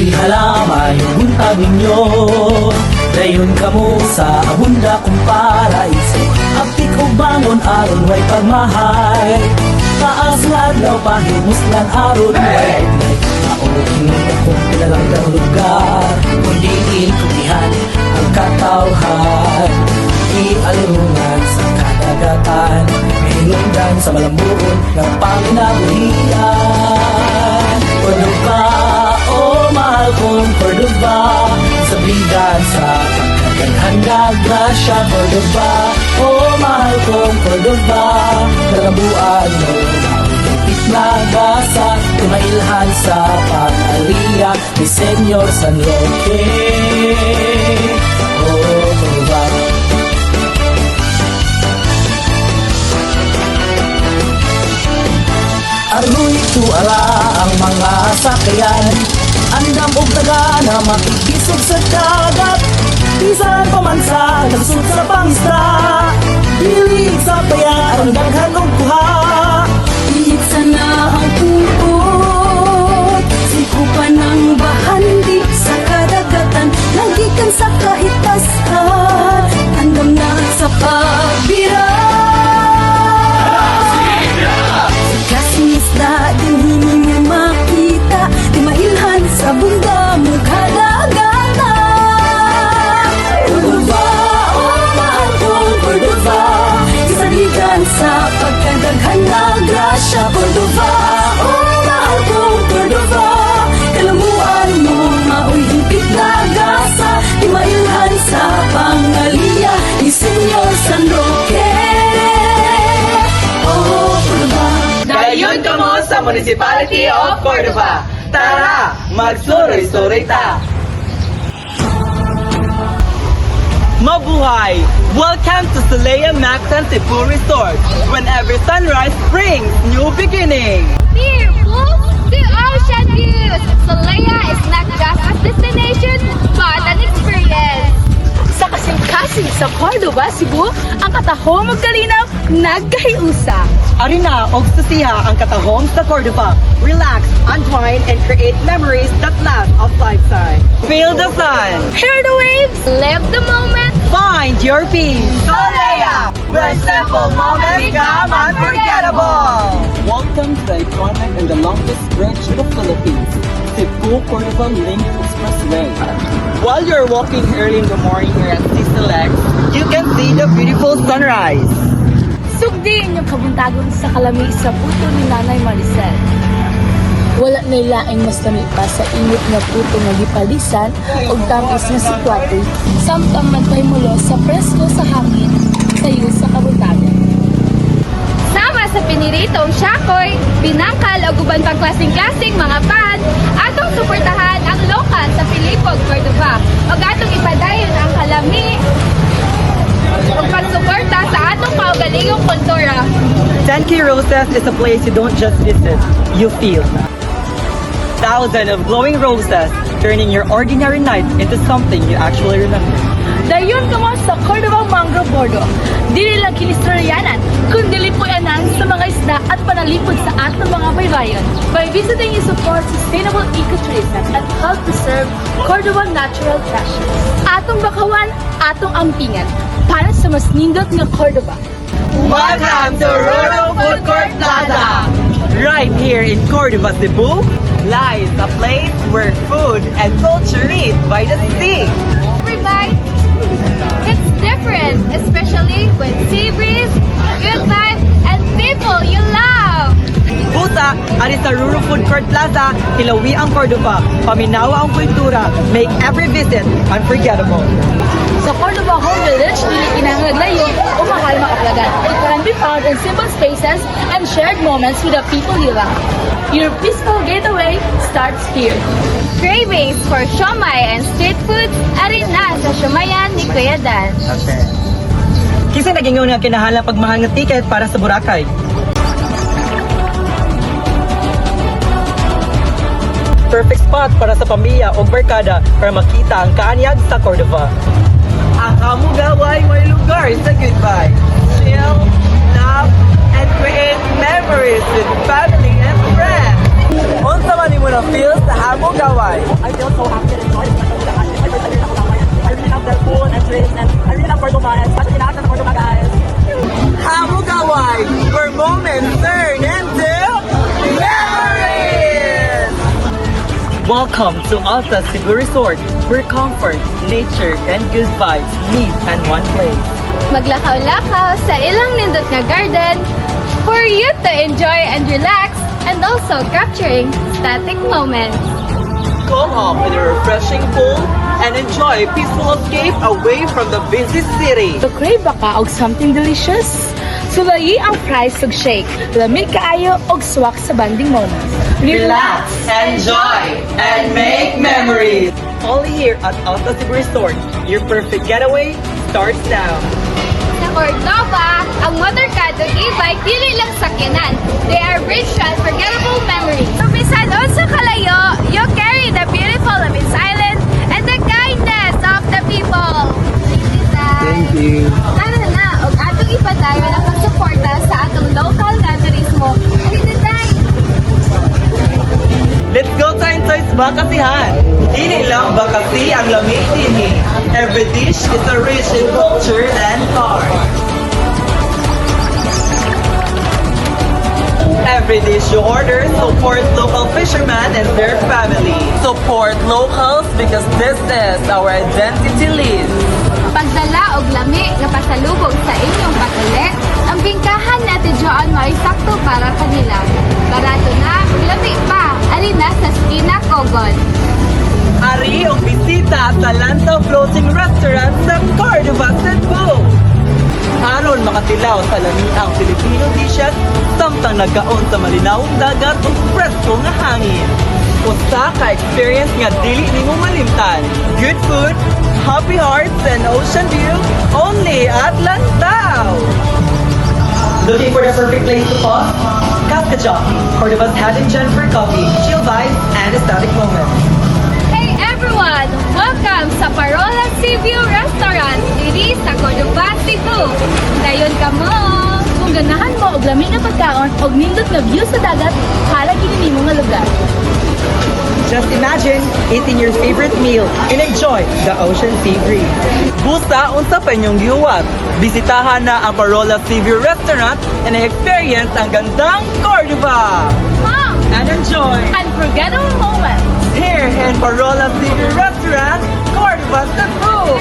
Ako'y halaman yung buntag ninyo. Dayon kamo sa abunda kong paraiso. Apik o bangon aron way pagmahay. Taas nga adlaw pahimuslan aron way maoking akong pinalanggang lugar. Kundi inikutihan ang katawhan. Ialungan sa kadagatan. Hinungdan sa malambuon ng panginabuhian. Cordoba, oh mahal kong Cordoba. Sabigan sa pagkaganhan na grasya. Cordoba, oh mahal kong Cordoba. Nagabuan mo naupit na basa. Tumailhan sa pang-aliya ni Senyor San Roque. Oh Cordoba. Aroy tuala ang mga sakyan. Andam og taga na makikisog sa dagat. Bisan pamansa, nagsud sa pangisda. Hilig sa bayan, ang daghan og kuha. Higit sana ang puot. Sikupan ng bahandi sa kadagatan. Nagikan sa kahitasan. Andam na sa pagbira. Kasing isda din hindi mo makita. Di mailhan sa bunda mo kadagatan. Cordoba, oh mahal kong Cordoba. Isaligan sa pagkadaghan na grasya. Cordoba, oh mahal kong Cordoba. Kalamuan mo maoy higit na gasa. Di mailhan sa pangaliya ni Senyor San Roque. Oh Cordoba. Dayon kamo sa Municipality of Cordova. Tara, magsuroy-suroy ta! Mabuhay! Welcome to Solea Mactan Cebu Resort, when every sunrise brings new beginning. Dear folks, the ocean views! Solea is not just a destination, but an experience. Sa kasing-kasing sa Cordova, Cebu, ang katahom ug kalinaw nagkahiusa. Arina og susiha ang katahom sa Cordova. Relax, unwind, and create memories that last a lifetime. Feel the sun. Hear the waves. Live the moment. Find your peace. Solea, where simple moments become unforgettable. Welcome to the iconic and the longest bridge in the Philippines, Cebu-Cordova Link Expressway. While you're walking early in the morning here at C-Select, you can see the beautiful sunrise. Sugdiin yung kabuntagon sa kalami sa puto ni Nanay Maricel. Wala na ilaing mas kami pa sa init nga puto nga gipalisan o tamis nga sikwatoy. Samtang magpahimulo sa presko sa hangin sayo sa kabuntagon. Sama sa piniritong syakoy, binangkal o guban pang klaseng-klaseng mga pan, atong suportahan ang lokal sa Pilipog, Cordova. O atong ipadayon ang kalami o pagsuporta sa atong kaugalingong kultura. Tenki Roses is a place you don't just visit, you feel. Thousands of glowing roses, turning your ordinary night into something you actually remember. Dayon kamo sa Cordova Mangrove Bordo. Dili lang kinistoryanan, kundi lipuyanan sa mga isda at panalipod sa atong mga baybayon. By visiting, you support sustainable ecotourism and help preserve Cordova natural treasures. Atong bakawan, atong ampingan, para sa mas nindot nga Cordova. Welcome to Rural Food Court Plaza! Right here in Cordova, Cebu, lies a place where food and culture meet by the sea. Every bite, it's different, especially when sea breeze, good vibes, and people you love. Busa, ari sa Rural Food Court Plaza, hilawi ang Cordova, paminawa ang kultura, make every visit unforgettable. Sa Cordova Home Village, dili kinahanglayo o mahal makaplagan. It can be found in simple spaces and shared moments with the people you love. Your peaceful getaway starts here. Cravings for siomai and street foods, ari na sa Siomayan ni Kuya Dan. Kisa nagingaw nga kinahala pagmahal nga ticket para sa Boracay. Perfect spot para sa pamilya o barkada para makita ang kaanyag sa Cordova. Ang Hamugaway may lugar sa goodbye. Chill, laugh, and create memories with family and friends. Unsa man imo na feel sa Hamugaway? I feel Welcome to Alta Cebu Resort, where comfort, nature, and good vibes meet in one place. Maglakaw-lakaw sa ilang nindot nga garden for you to enjoy and relax and also capturing static moments. Come home in a refreshing pool and enjoy a peaceful escape away from the busy city. So crave ba ka og something delicious? Sulayi ang fries ug shake, lamig kaayo og swak sa bonding moments. Relax, enjoy, and make memories. Only here at Alta Cebu Resort, your perfect getaway starts now. Sa Cordova, ang motorcade ug e-bike dili lang sakyanan. They are rich and unforgettable memories. So bisan unsa kalayo, you carry the beautiful of its island and the kindness of the people. Thank you. Tara na, og atong ipadayon ang pagsuporta sa atong local nga turismo. Let's go to Intoy's Bakasihan! Dili lang bakasi ang lamig dini. Every dish is a rich in culture and art. Every dish you order supports local fishermen and their family. Support locals because this is our identity list. Pagdala og lami nga pasalubong sa inyong patuli, ang bingkahan natin diyan may sakto para kanila. Barato na, ug lami pa, ali na sa Skina Cogon. Ari ang bisita sa Lantaw Floating Restaurant sa Cordova, Cebu. Aron makatilaw sa lamiang Filipino dishes, samtang nagkaon sa malinawong dagat ug presko nga hangin. Usa ka experience nga dili nimo malimtan. Good food, happy hearts, and ocean view only at Lantaw. Looking for the perfect place to pause? Casca Jockey, Cordova's having Jennifer coffee, chill vibes, and aesthetic moments. Hey everyone! Welcome sa Parola Seaview Restaurant diri sa Cordova, Cebu. Dayon ka mo! Kung ganahan mo og lamig na pagkaon og nindot nga view sa dagat, hala gini nimo nga lugar. Just imagine eating your favorite meal and enjoy the ocean sea breeze. Busa unsa pa inyong gihuwat? Bisitahan na ang Parola Seaview Restaurant and experience ang gandang Cordova. Mom! And enjoy Unforgettable moments. here in Parola Seaview Restaurant, Cordova, Cebu.